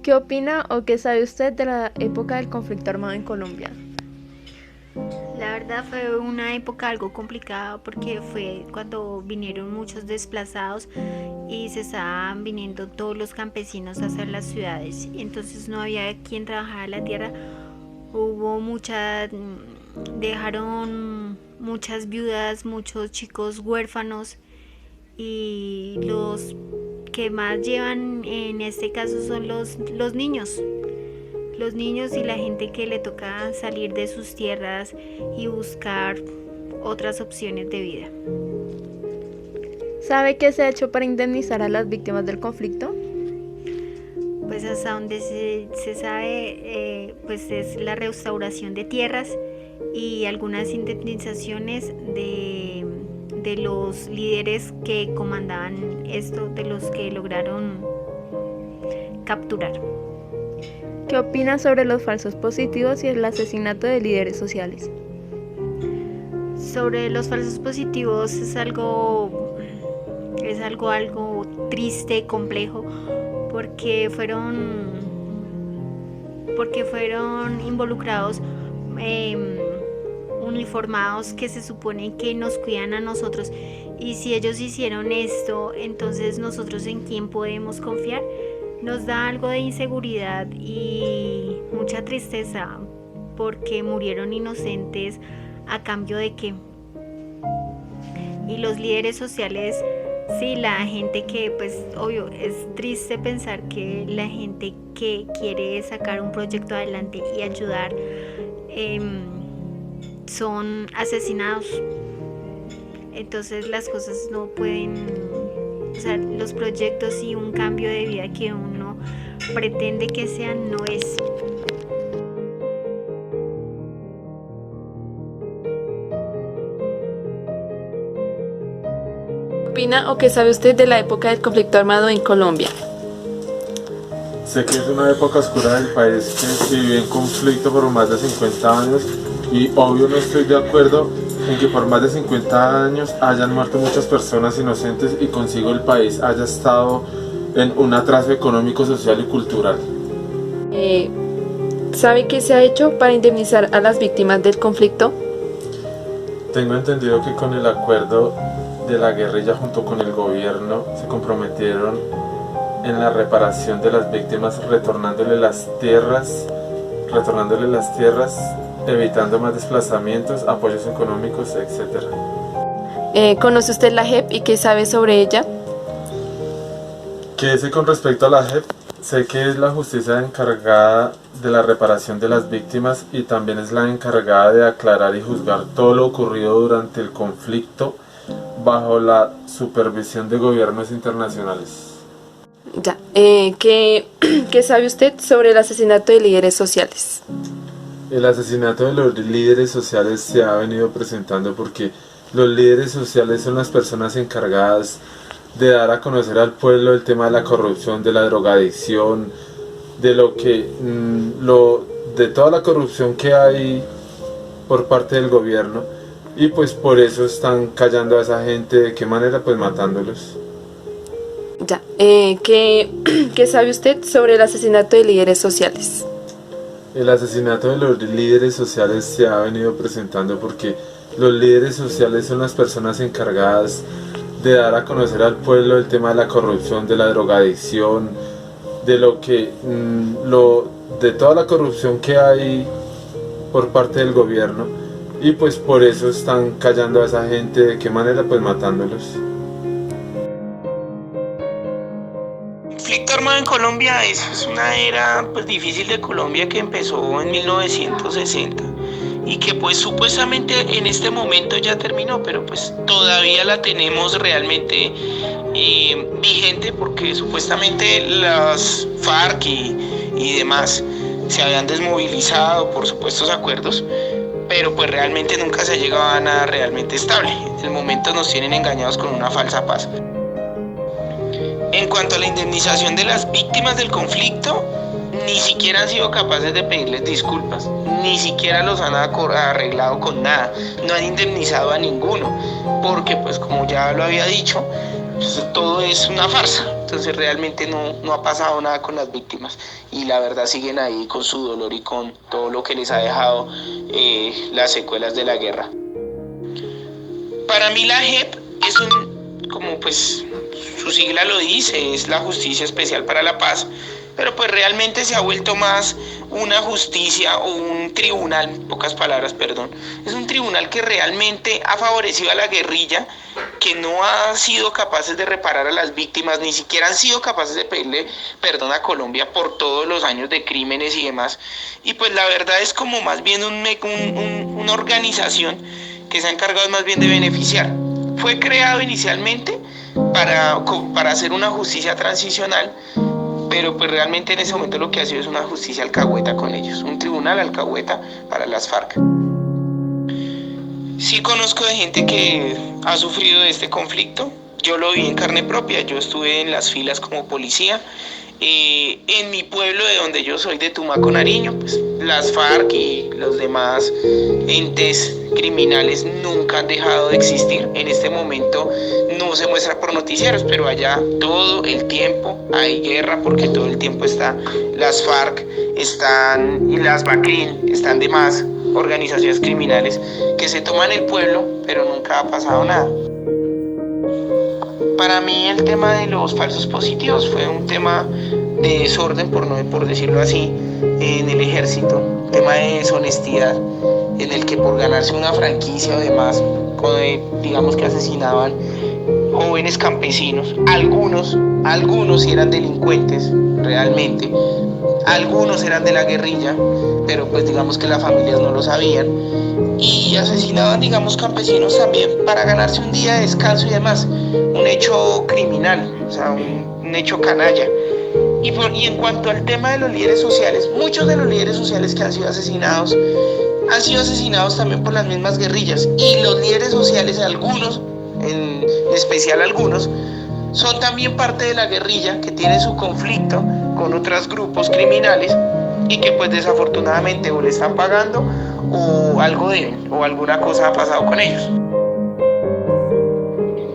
¿Qué opina o qué sabe usted de la época del conflicto armado en Colombia? La verdad fue una época algo complicada porque fue cuando vinieron muchos desplazados y se estaban viniendo todos los campesinos hacia las ciudades. Entonces no había quien trabajara la tierra. Hubo muchas, dejaron muchas viudas, muchos chicos huérfanos y los que más llevan en este caso son los niños. Los niños y la gente que le toca salir de sus tierras y buscar otras opciones de vida. ¿Sabe qué se ha hecho para indemnizar a las víctimas del conflicto? Pues hasta donde se sabe, pues es la restauración de tierras y algunas indemnizaciones de los líderes que comandaban esto, de los que lograron capturar. ¿Qué opina sobre los falsos positivos y el asesinato de líderes sociales? Sobre los falsos positivos algo triste, complejo, porque fueron involucrados eh, uniformados que se supone que nos cuidan a nosotros, y si ellos hicieron esto, entonces nosotros en quién podemos confiar. Nos da algo de inseguridad y mucha tristeza porque murieron inocentes a cambio de qué. Y los líderes sociales, sí, la gente que, pues obvio, es triste pensar que la gente que quiere sacar un proyecto adelante y ayudar eh, son asesinados. Entonces las cosas no pueden, o sea, los proyectos y un cambio de vida que uno pretende que sean no es. ¿Qué opina o qué sabe usted de la época del conflicto armado en Colombia? Sé que es una época oscura del país que vive en conflicto por más de 50 años y obvio no estoy de acuerdo en que por más de 50 años hayan muerto muchas personas inocentes y consigo el país haya estado en un atraso económico, social y cultural. Eh, ¿Sabe qué se ha hecho para indemnizar a las víctimas del conflicto? Tengo entendido que con el acuerdo de la guerrilla junto con el gobierno se comprometieron en la reparación de las víctimas retornándole las tierras, evitando más desplazamientos, apoyos económicos, etc. ¿Conoce usted la JEP y qué sabe sobre ella? ¿Qué sé con respecto a la JEP? Sé que es la justicia encargada de la reparación de las víctimas y también es la encargada de aclarar y juzgar todo lo ocurrido durante el conflicto bajo la supervisión de gobiernos internacionales. Ya. ¿Qué sabe usted sobre el asesinato de líderes sociales? El asesinato de los líderes sociales se ha venido presentando porque los líderes sociales son las personas encargadas de dar a conocer al pueblo el tema de la corrupción, de la drogadicción, de toda la corrupción que hay por parte del gobierno, y pues por eso están callando a esa gente. ¿De qué manera? Pues matándolos. Ya. ¿Qué sabe usted sobre el asesinato de líderes sociales? El asesinato de los líderes sociales se ha venido presentando porque los líderes sociales son las personas encargadas de dar a conocer al pueblo el tema de la corrupción, de la drogadicción, de toda la corrupción que hay por parte del gobierno, y pues por eso están callando a esa gente. ¿De qué manera? Pues matándolos. El conflicto armado en Colombia es una era pues difícil de Colombia que empezó en 1960 y que pues supuestamente en este momento ya terminó, pero pues todavía la tenemos realmente vigente porque supuestamente las FARC y demás se habían desmovilizado por supuestos acuerdos, pero pues realmente nunca se ha llegado a nada realmente estable. En el momento nos tienen engañados con una falsa paz. En cuanto a la indemnización de las víctimas del conflicto, ni siquiera han sido capaces de pedirles disculpas, ni siquiera los han arreglado con nada, no han indemnizado a ninguno, porque pues como ya lo había dicho, pues, todo es una farsa. Entonces realmente no ha pasado nada con las víctimas y la verdad siguen ahí con su dolor y con todo lo que les ha dejado las secuelas de la guerra. Para mí la JEP es como pues su sigla lo dice, es la Justicia Especial para la Paz, pero pues realmente se ha vuelto más una justicia o un tribunal, en pocas palabras, perdón. Es un tribunal que realmente ha favorecido a la guerrilla, que no ha sido capaces de reparar a las víctimas, ni siquiera han sido capaces de pedirle perdón a Colombia por todos los años de crímenes y demás. Y pues la verdad es como más bien una organización que se ha encargado más bien de beneficiar. Fue creado inicialmente para hacer una justicia transicional, pero pues realmente en ese momento lo que ha sido es una justicia alcahueta con ellos, un tribunal alcahueta para las FARC. Sí conozco de gente que ha sufrido de este conflicto, yo lo vi en carne propia, yo estuve en las filas como policía, en mi pueblo de donde yo soy, de Tumaco, Nariño, pues las FARC y los demás entes criminales nunca han dejado de existir. En este momento no se muestra por noticieros, pero allá todo el tiempo hay guerra, porque todo el tiempo están las FARC, están y las BACRIM, están demás organizaciones criminales que se toman el pueblo, pero nunca ha pasado nada. Para mí el tema de los falsos positivos fue un tema de desorden, por decirlo así, en el ejército, un tema de deshonestidad, en el que por ganarse una franquicia o demás, digamos que asesinaban jóvenes campesinos, algunos sí eran delincuentes realmente, algunos eran de la guerrilla, pero pues digamos que las familias no lo sabían, y asesinaban, digamos, campesinos también para ganarse un día de descanso y demás, un hecho criminal, o sea, un hecho canalla. Y en cuanto al tema de los líderes sociales, muchos de los líderes sociales que han sido asesinados también por las mismas guerrillas, y los líderes sociales, algunos, en especial algunos, son también parte de la guerrilla, que tiene su conflicto con otros grupos criminales y que pues desafortunadamente o le están pagando o algo deben o alguna cosa ha pasado con ellos.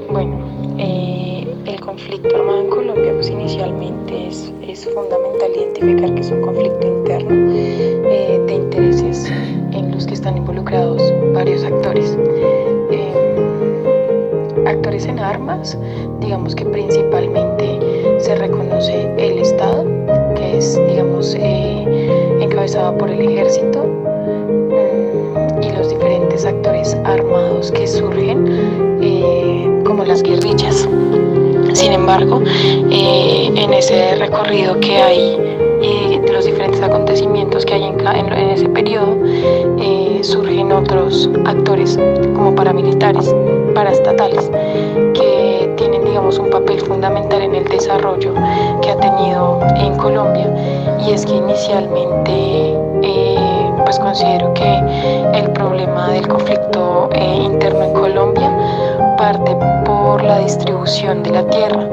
Bueno, el conflicto armado en Colombia pues inicialmente es fundamental identificar que es un conflicto interno de intereses en los que están involucrados varios actores. Actores en armas, digamos que principalmente se reconoce el Estado, que es, digamos, encabezado por el ejército, y los diferentes actores armados que surgen, como las guerrillas. Sin embargo, en ese recorrido que hay y de los diferentes acontecimientos que hay en ese periodo, surgen otros actores como paramilitares, paraestatales, que tienen, digamos, un papel fundamental en el desarrollo que ha tenido en Colombia. Y es que inicialmente pues considero que el problema del conflicto interno en Colombia parte por la distribución de la tierra,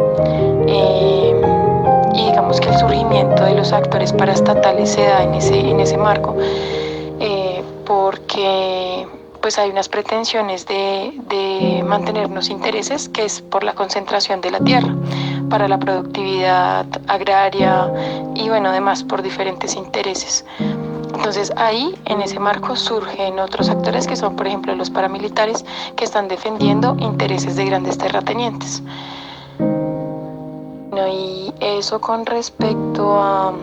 y digamos que el surgimiento de los actores paraestatales se da en ese marco, porque pues hay unas pretensiones de mantener unos intereses, que es por la concentración de la tierra para la productividad agraria y bueno, además por diferentes intereses. Entonces ahí, en ese marco, surgen otros actores que son, por ejemplo, los paramilitares, que están defendiendo intereses de grandes terratenientes. Bueno, y eso con respecto a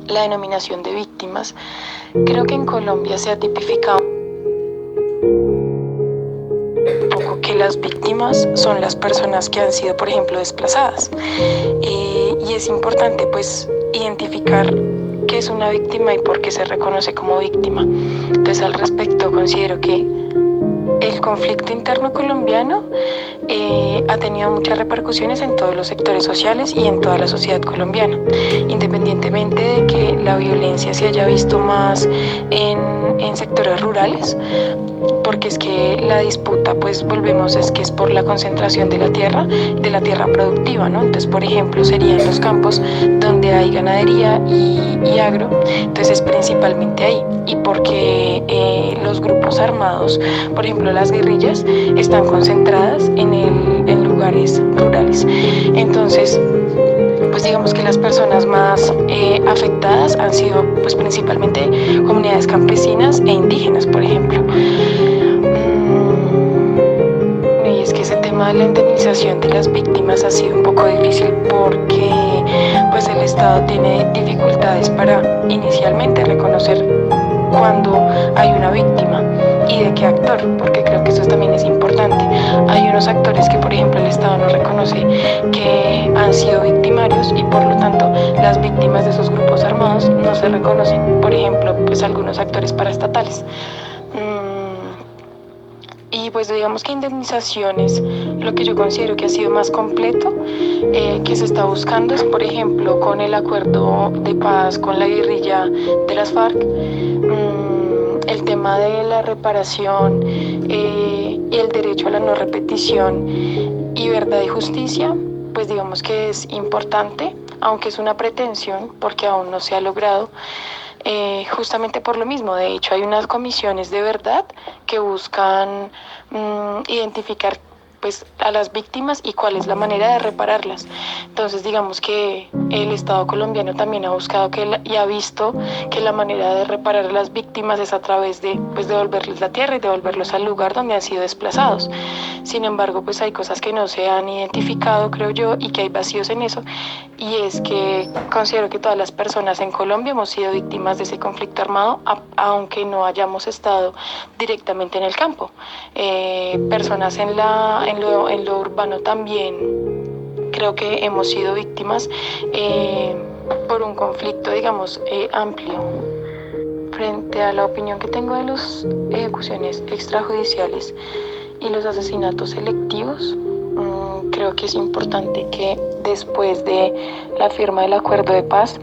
la denominación de víctimas, creo que en Colombia se ha tipificado un poco que las víctimas son las personas que han sido, por ejemplo, desplazadas. Y es importante, pues, identificar qué es una víctima y por qué se reconoce como víctima. Entonces, al respecto, considero que el conflicto interno colombiano ha tenido muchas repercusiones en todos los sectores sociales y en toda la sociedad colombiana, independientemente de que la violencia se haya visto más en sectores rurales, porque es que la disputa, pues volvemos, es que es por la concentración de la tierra productiva, ¿no? Entonces, por ejemplo, serían los campos donde hay ganadería y agro, entonces principalmente ahí, y porque los grupos armados, por ejemplo las guerrillas, están concentradas en lugares rurales. Entonces, pues digamos que las personas más afectadas han sido pues principalmente comunidades campesinas e indígenas, por ejemplo. Y es que ese tema de la indemnización de las víctimas ha sido un poco difícil porque pues el Estado tiene dificultades para inicialmente reconocer cuando hay una víctima y de qué actor, porque creo que eso también es importante. Hay unos actores que, por ejemplo, el Estado no reconoce que han sido victimarios y por lo tanto las víctimas de esos grupos armados no se reconocen. Por ejemplo, pues algunos actores paraestatales. Y pues digamos que indemnizaciones, lo que yo considero que ha sido más completo, que se está buscando es, por ejemplo, con el acuerdo de paz con la guerrilla de las FARC, el tema de la reparación y el derecho a la no repetición y verdad y justicia, pues digamos que es importante, aunque es una pretensión porque aún no se ha logrado. Justamente por lo mismo. De hecho, hay unas comisiones de verdad que buscan identificar pues a las víctimas y cuál es la manera de repararlas. Entonces digamos que el Estado colombiano también ha buscado y ha visto que la manera de reparar a las víctimas es a través de pues devolverles la tierra y devolverlos al lugar donde han sido desplazados. Sin embargo, pues hay cosas que no se han identificado, creo yo, y que hay vacíos en eso, y es que considero que todas las personas en Colombia hemos sido víctimas de ese conflicto armado, aunque no hayamos estado directamente en el campo. Personas en lo urbano también creo que hemos sido víctimas por un conflicto, digamos, amplio. Frente a la opinión que tengo de las ejecuciones extrajudiciales y los asesinatos selectivos, creo que es importante que después de la firma del acuerdo de paz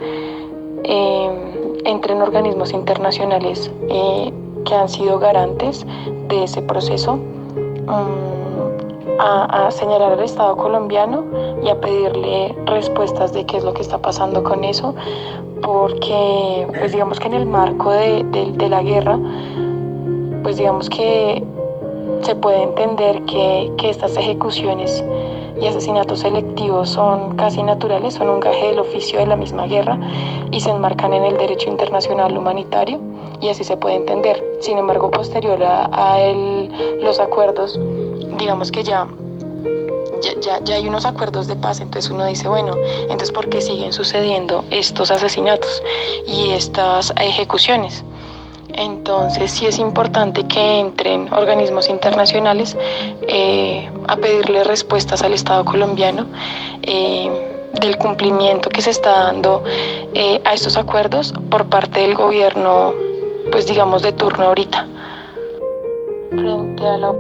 entren organismos internacionales que han sido garantes de ese proceso a señalar al Estado colombiano y a pedirle respuestas de qué es lo que está pasando con eso, porque pues digamos que en el marco de la guerra, pues digamos que se puede entender que estas ejecuciones y asesinatos selectivos son casi naturales, son un gaje del oficio de la misma guerra y se enmarcan en el derecho internacional humanitario, y así se puede entender. Sin embargo, posterior a los acuerdos, digamos que ya hay unos acuerdos de paz, entonces uno dice, bueno, entonces ¿por qué siguen sucediendo estos asesinatos y estas ejecuciones? Entonces sí es importante que entren organismos internacionales a pedirle respuestas al Estado colombiano del cumplimiento que se está dando a estos acuerdos por parte del gobierno, pues digamos de turno ahorita. Frente a la